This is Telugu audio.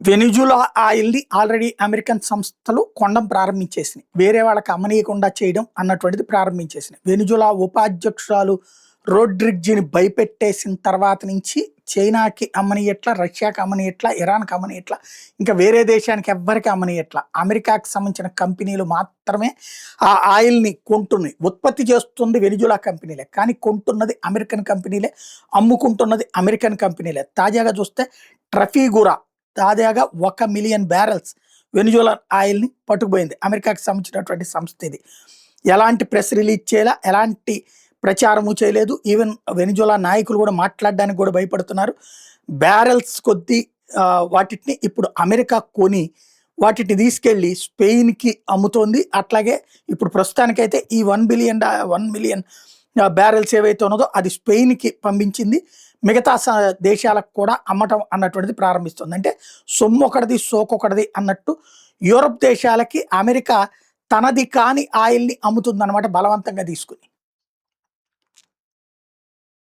వెనిజులా ఆయిల్ని ఆల్రెడీ అమెరికన్ సంస్థలు కొనడం ప్రారంభించేసినాయి. వేరే వాళ్ళకి అమ్మనీయకుండా చేయడం అన్నటువంటిది ప్రారంభించేసినాయి. వెనిజులా ఉపాధ్యక్షురాలు రోడ్రిగ్జిని భయపెట్టేసిన తర్వాత నుంచి చైనాకి అమ్మనీయట్లా, రష్యాకి అమ్మనీయట్లా, ఇరాన్కి అమ్మనీయట్లా, ఇంకా వేరే దేశానికి ఎవ్వరికి అమ్మనీయట్లా. అమెరికాకి సంబంధించిన కంపెనీలు మాత్రమే ఆ ఆయిల్ని కొంటున్నాయి. ఉత్పత్తి చేస్తుంది వెనిజులా కంపెనీలే, కానీ కొంటున్నది అమెరికన్ కంపెనీలే, అమ్ముకుంటున్నది అమెరికన్ కంపెనీలే. తాజాగా చూస్తే ట్రఫీగురా తాజాగా 1,000,000 బ్యారెల్స్ వెనిజులా ఆయిల్ని పట్టుకుపోయింది. అమెరికాకి సంబంధించినటువంటి సంస్థ ఇది. ఎలాంటి ప్రెస్ రిలీజ్ చేయాలా, ఎలాంటి ప్రచారము చేయలేదు. ఈవెన్ వెనిజులా నాయకులు కూడా మాట్లాడడానికి కూడా భయపడుతున్నారు. బ్యారెల్స్ కొద్దీ వాటిని ఇప్పుడు అమెరికా కొని వాటిని తీసుకెళ్ళి స్పెయిన్కి అమ్ముతోంది. అట్లాగే ఇప్పుడు ప్రస్తుతానికైతే ఈ 1 మిలియన్ బ్యారెల్స్ ఏవైతే ఉన్నదో అది స్పెయిన్కి పంపించింది. మిగతా దేశాలకు కూడా అమ్మటం అన్నటువంటిది ప్రారంభిస్తుంది. అంటే సొమ్ము ఒకటిది సోకొకటిది అన్నట్టు యూరప్ దేశాలకి అమెరికా తనది కాని ఆయిల్ని అమ్ముతుంది అన్నమాట, బలవంతంగా తీసుకుని.